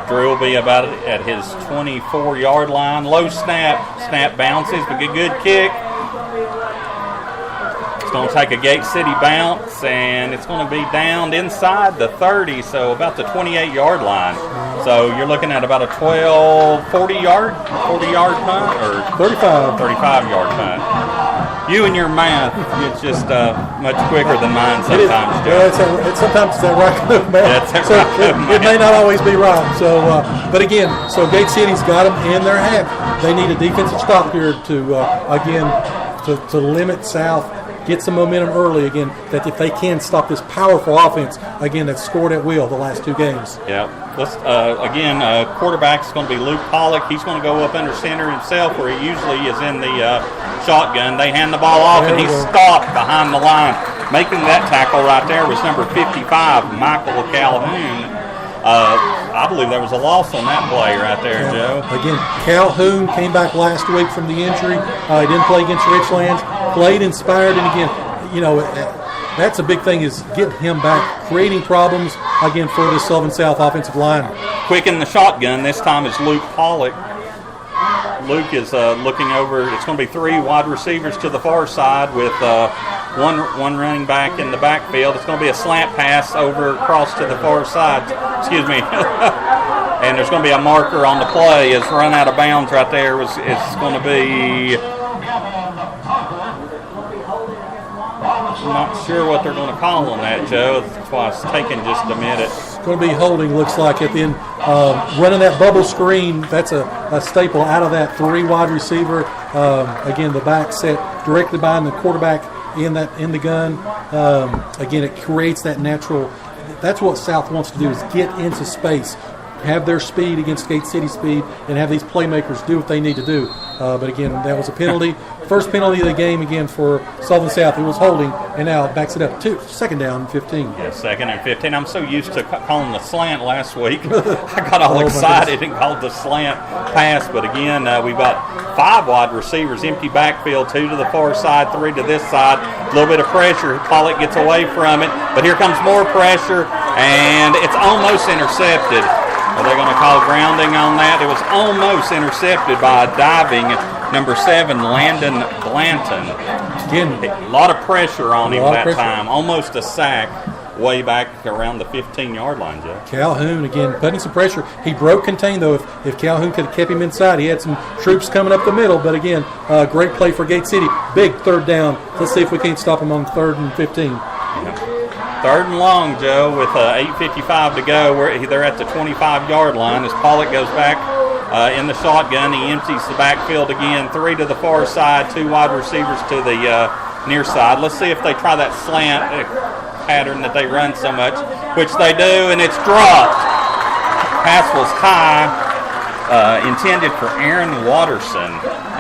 Drew will be about at his 24-yard line. Low snap. Snap bounces, but good kick. It's going to take a Gate City bounce, and it's going to be downed inside the 30, so about the 28-yard line. So you're looking at about a 40-yard punt, or 35-yard punt. You and your math, it's just much quicker than mine sometimes, Joe. It's sometimes that right move, man. It may not always be right. So, but again, so Gate City's got them in their half. They need a defensive stop here to limit South, get some momentum early again, that if they can stop this powerful offense, again, that's scored at will the last two games. Yeah. Let's quarterback's going to be Luke Pollock. He's going to go up under center himself where he usually is in the shotgun. They hand the ball off, and he's stopped behind the line. Making that tackle right there was number 55, Michael Calhoun. I believe there was a loss on that play right there, Joe. Again, Calhoun came back last week from the injury. He didn't play against Richlands. Played inspired, and again, that's a big thing, is getting him back, creating problems again for the Sullivan South offensive line. Quick in the shotgun. This time is Luke Pollock. Luke is looking over. It's going to be three wide receivers to the far side with one running back in the backfield. It's going to be a slant pass over across to the far side. Excuse me. And there's going to be a marker on the play. It's run out of bounds right there. It's going to be... I'm not sure what they're going to call on that, Joe. That's why it's taking just a minute. It's going to be holding, looks like, at the end. Running that bubble screen, that's a staple out of that three wide receiver. Again, the back set directly behind the quarterback in the gun. Again, it creates that natural. That's what South wants to do, is get into space, have their speed against Gate City speed, and have these playmakers do what they need to do. But again, that was a penalty. First penalty of the game again for Sullivan South. It was holding, and now it backs it up to second down and 15. Yeah, second and 15. I'm so used to calling the slant last week. I got all excited and called the slant pass. But again, we've got five wide receivers, empty backfield, two to the far side, three to this side. A little bit of pressure. Pollock gets away from it, but here comes more pressure, and it's almost intercepted. Are they going to call grounding on that? It was almost intercepted by a diving number 7, Landon Blanton. Again, a lot of pressure on him that time. Almost a sack way back around the 15-yard line, Joe. Calhoun, again, putting some pressure. He broke contain, though. If Calhoun could have kept him inside, he had some troops coming up the middle. But again, great play for Gate City. Big third down. Let's see if we can't stop him on 3rd and 15. Yeah. 3rd and long, Joe, with 8:55 to go. They're at the 25-yard line as Pollock goes back in the shotgun. He empties the backfield again. 3 to the far side, 2 wide receivers to the near side. Let's see if they try that slant pattern that they run so much, which they do, and it's dropped. Pass was high, intended for Aaron Watterson,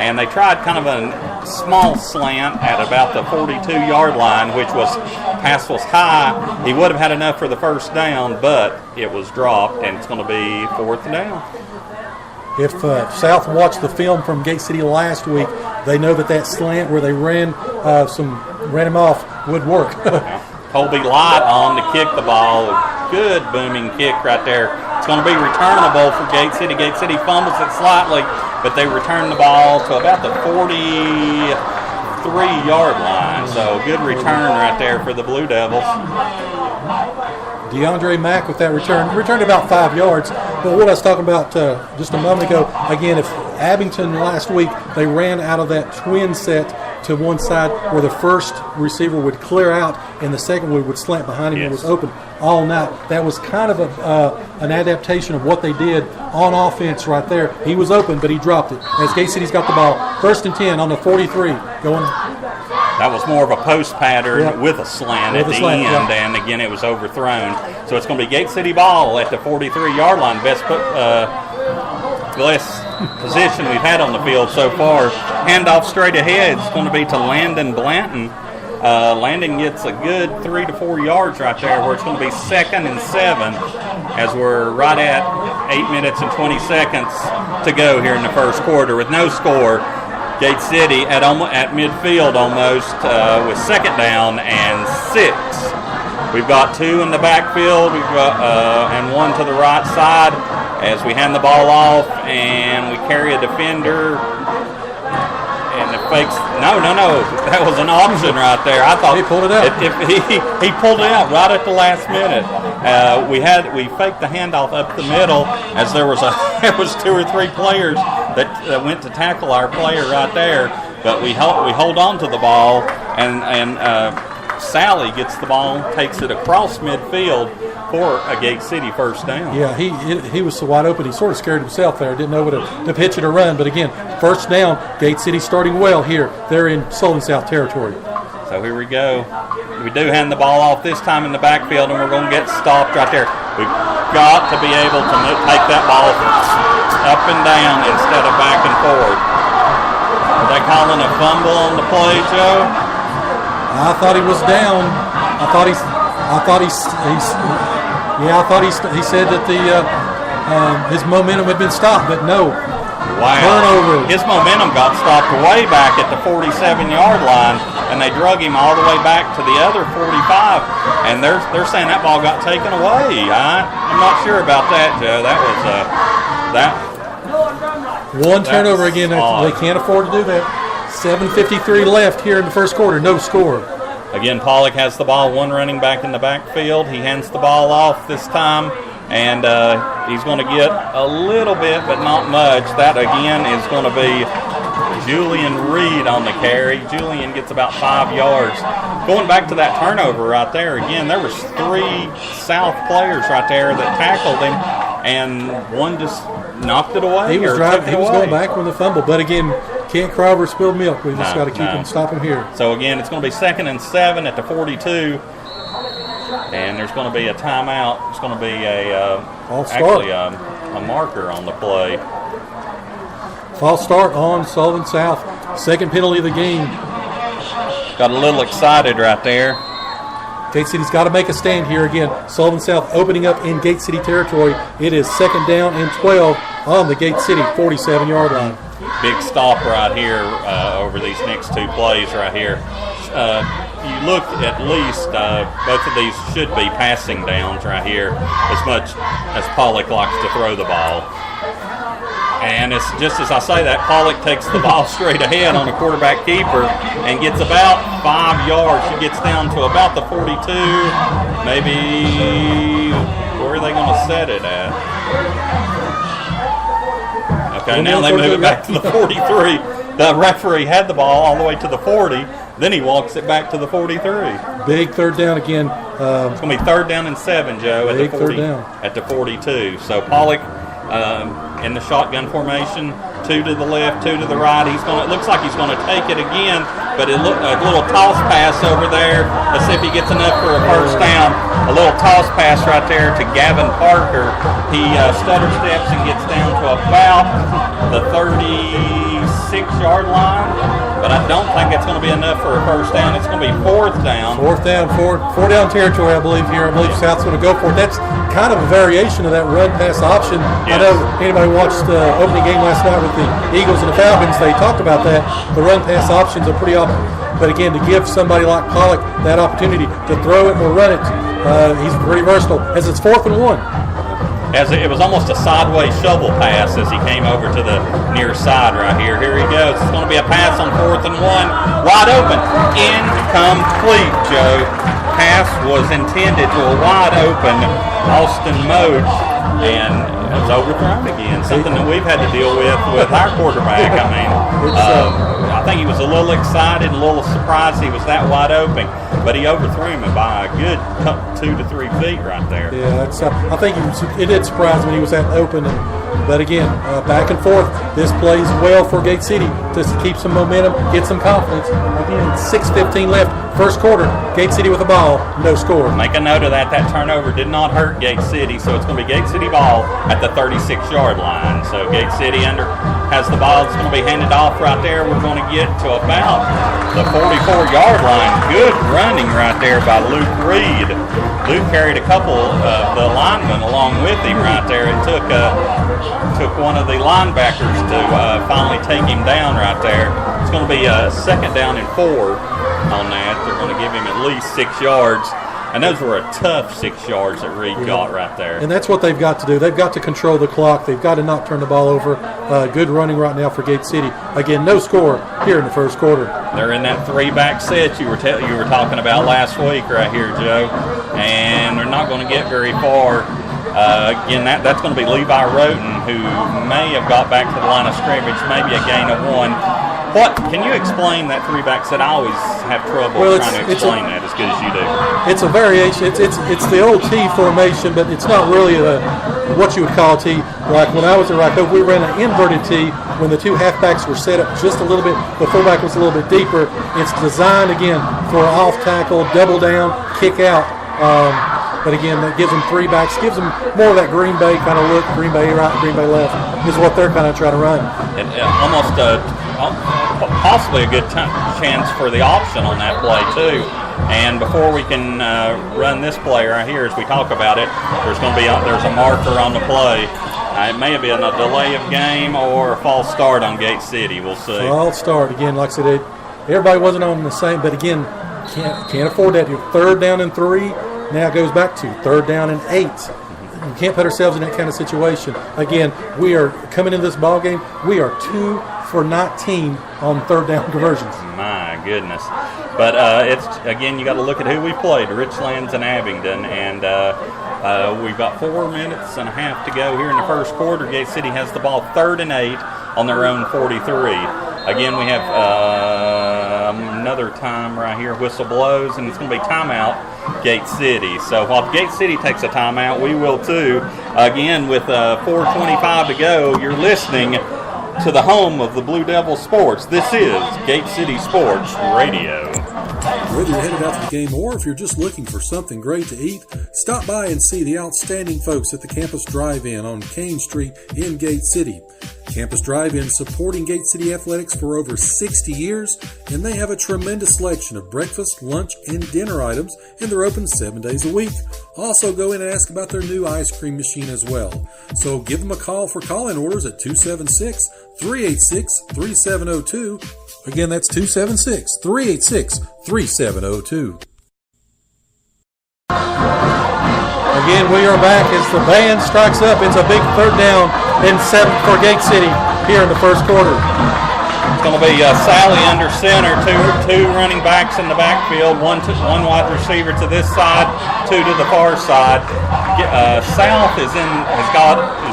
and they tried kind of a small slant at about the 42-yard line, which pass was high. He would have had enough for the first down, but it was dropped, and it's going to be 4th down. If South watched the film from Gate City last week, they know that slant where they ran him off would work. Colby Light on to kick the ball. Good booming kick right there. It's going to be returnable for Gate City. Gate City fumbles it slightly, but they return the ball to about the 43-yard line. So good return right there for the Blue Devils. DeAndre Mack with that return. Returned about 5 yards. But what I was talking about just a moment ago, again, if Abington last week, they ran out of that twin set to one side where the first receiver would clear out and the second would slant behind him. Yes. It was open all night. That was kind of an adaptation of what they did on offense right there. He was open, but he dropped it. As Gate City's got the ball, 1st and 10 on the 43. That was more of a post pattern with a slant at the end, and again it was overthrown. So it's going to be Gate City ball at the 43-yard line. Best position we've had on the field so far. Handoff straight ahead. It's going to be to Landon Blanton. Landon gets a good 3 to 4 yards right there, where it's going to be 2nd and 7 as we're right at 8 minutes and 20 seconds to go here in the first quarter with no score. Gate City at midfield almost with 2nd down and 6. We've got 2 in the backfield. We've got and 1 to the right side as we hand the ball off, and we carry a defender. And it fakes. No. That was an option right there. I thought he pulled it out. He pulled it out right at the last minute. We faked the handoff up the middle as there was 2 or 3 players that went to tackle our player right there. But we hold on to the ball, and Sally gets the ball, takes it across midfield for a Gate City first down. Yeah, he was so wide open, he sort of scared himself there. Didn't know whether to pitch it or run. But again, first down, Gate City starting well here. They're in Sullivan South territory. So here we go. We do hand the ball off this time in the backfield, and we're going to get stopped right there. We've got to be able to take that ball up and down instead of back and forth. Are they calling a fumble on the play, Joe? I thought he was down. I thought he said that his momentum had been stopped, but no. Wow. Turnover. His momentum got stopped way back at the 47-yard line, and they drug him all the way back to the other 45, and they're saying that ball got taken away. I'm not sure about that, Joe. That was that. One turnover again. They can't afford to do that. 7:53 left here in the first quarter. No score. Again, Pollock has the ball, 1 running back in the backfield. He hands the ball off this time, and he's going to get a little bit, but not much. That, again, is going to be Julian Reed on the carry. Julian gets about 5 yards. Going back to that turnover right there, again, there was 3 South players right there that tackled him, and one just knocked it away. He was driving. He was going back from the fumble, but again, can't cry over spilled milk. We just got to keep him, stop him here. So again, it's going to be 2nd and 7 at the 42, and there's going to be a timeout. It's going to be a marker on the play. False start on Sullivan South. 2nd penalty of the game. Got a little excited right there. Gate City's got to make a stand here again. Sullivan South opening up in Gate City territory. It is 2nd down and 12 on the Gate City 47-yard line. Big stop right here over these next 2 plays right here. You look at least, both of these should be passing downs right here, as much as Pollock likes to throw the ball. And it's just as I say that, Pollock takes the ball straight ahead on a quarterback keeper and gets about 5 yards. She gets down to about the 42. Maybe, where are they going to set it at? Okay, now they move it back to the 43. The referee had the ball all the way to the 40. Then he walks it back to the 43. Big 3rd down again. It's going to be 3rd down and 7, Joe, at the 40, at the 42. So Pollock in the shotgun formation, 2 to the left, 2 to the right. It looks like he's going to take it again, but a little toss pass over there. Let's see if he gets enough for a first down. A little toss pass right there to Gavin Parker. He stutter steps and gets down to about the 36-yard line, but I don't think it's going to be enough for a first down. It's going to be 4th down. 4th down, four down territory, I believe here. I believe South's going to go for it. That's kind of a variation of that run-pass option. Yes. I know anybody watched the opening game last night with the Eagles and the Falcons, they talked about that. The run-pass options are pretty often. But again, to give somebody like Pollock that opportunity to throw it or run it, he's pretty versatile. As it's 4th and 1. As it was almost a sideways shovel pass as he came over to the near side right here. Here he goes. It's going to be a pass on 4th and 1. Wide open. Incomplete, Joe. Pass was intended to a wide open Austin Moach, and it was overthrown again. Something that we've had to deal with our quarterback. I mean, I think he was a little excited, a little surprised he was that wide open, but he overthrew him by a good 2 to 3 feet right there. Yeah, I think it did surprise me he was that open. But again, back and forth. This plays well for Gate City to keep some momentum, get some confidence. Again, 6:15 left, first quarter. Gate City with the ball, no score. Make a note of that. That turnover did not hurt Gate City, so it's going to be Gate City ball at the 36-yard line. So Gate City has the ball. It's going to be handed off right there. We're going to get to about the 44-yard line. Good running right there by Luke Reed. Luke carried a couple of the linemen along with him right there. It took one of the linebackers to finally take him down right there. It's going to be a 2nd down and 4 on that. They're going to give him at least 6 yards. And those were a tough 6 yards that Reed got right there. And that's what they've got to do. They've got to control the clock. They've got to not turn the ball over. Good running right now for Gate City. Again, no score here in the first quarter. They're in that 3-back set you were talking about last week right here, Joe. And they're not going to get very far. Again, that's going to be Levi Roten, who may have got back to the line of scrimmage, maybe a gain of 1. What can you explain that 3-back set? I always have trouble trying to explain that as good as you do. It's a variation. It's the old T formation, but it's not really what you would call a T. Like when I was at Rocco, we ran an inverted T when the 2 halfbacks were set up just a little bit. The fullback was a little bit deeper. It's designed again for an off tackle, double down, kick out. But again, that gives them 3 backs, gives them more of that Green Bay kind of look. Green Bay right, Green Bay left is what they're kind of trying to run. And almost possibly a good chance for the option on that play too. And before we can run this play right here, as we talk about it, there's a marker on the play. It may have been a delay of game or a false start on Gate City. We'll see. False start again. Like I said, everybody wasn't on the same, but again, can't afford that. You're 3rd down and 3. Now it goes back to 3rd down and 8. We can't put ourselves in that kind of situation. Again, we are coming into this ball game. We are 2 for 19 on 3rd down conversions. My goodness. But it's again, you got to look at who we played, Richlands and Abingdon, and we've got 4 minutes and a half to go here in the first quarter. Gate City has the ball 3rd and 8 on their own 43. Again, we have another time right here. Whistle blows, and it's going to be timeout, Gate City. So while Gate City takes a timeout, we will too. Again, with 4:25 to go, you're listening to the home of the Blue Devil Sports. This is Gate City Sports Radio. Whether you're headed out to the game or if you're just looking for something great to eat, stop by and see the outstanding folks at the Campus Drive-In on Kane Street in Gate City. Campus Drive-In supporting Gate City Athletics for over 60 years, and they have a tremendous selection of breakfast, lunch, and dinner items, and they're open 7 days a week. Also go in and ask about their new ice cream machine as well. So give them a call for call-in orders at 276-386-3702. Again, that's 276-386-3702. Again, we are back as the band strikes up. It's a big 3rd down and 7 for Gate City here in the first quarter. It's going to be Sally under center, two running backs in the backfield, one wide receiver to this side, 2 to the far side. South is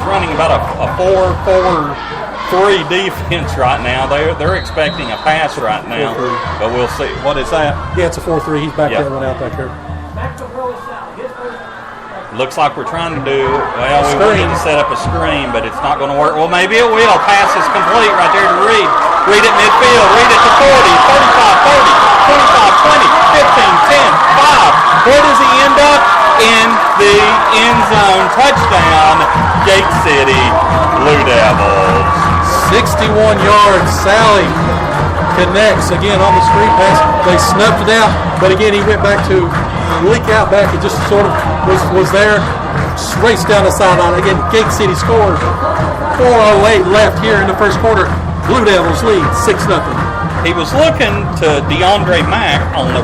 running about a 4-4-3 defense right now. They're expecting a pass right now, but we'll see. What is that? Yeah, it's a 4-3. He's back there, one out back there. Looks like we're trying to do, well, we wanted to set up a screen, but it's not going to work. Well, maybe it will. Pass is complete right there to Reed. Reed at midfield. Reed at the 40, 35, 30, 25, 20, 15, 10, 5. Where does he end up? In the end zone. Touchdown, Gate City Blue Devils. 61 yards. Sally connects again on the screen pass. They snuffed it out, but again, he went back to leak out back. It just sort of was there. Raced down the sideline. Again, Gate City scores. 4:08 left here in the first quarter. Blue Devils lead 6-0. He was looking to DeAndre Mack on the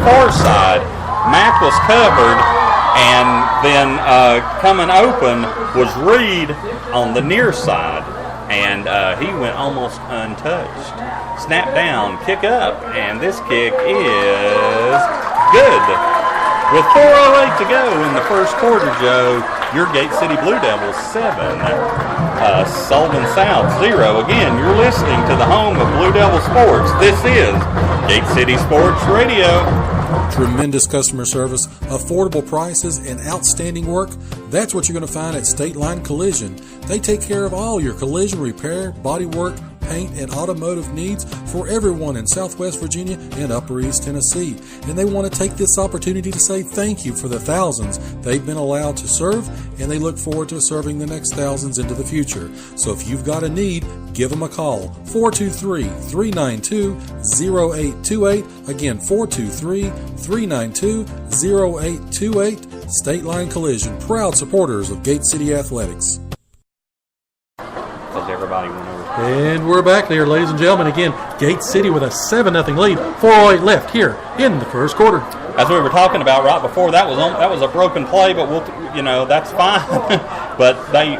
far side. Mack was covered, and then coming open was Reed on the near side, and he went almost untouched. Snap down, kick up, and this kick is good. With 4:08 to go in the first quarter, Joe, your Gate City Blue Devils 7, Sullivan South 0. Again, you're listening to the home of Blue Devil Sports. This is Gate City Sports Radio. Tremendous customer service, affordable prices, and outstanding work. That's what you're going to find at State Line Collision. They take care of all your collision repair, body work, paint, and automotive needs for everyone in Southwest Virginia and Upper East Tennessee. And they want to take this opportunity to say thank you for the thousands they've been allowed to serve, and they look forward to serving the next thousands into the future. So if you've got a need, give them a call. 423-392-0828. Again, 423-392-0828. State Line Collision, proud supporters of Gate City Athletics. Everybody went over. And we're back there, ladies and gentlemen. Again, Gate City with a 7-0 lead. 4:08 left here in the first quarter. as we were talking about right before, that was a broken play, but that's fine. But they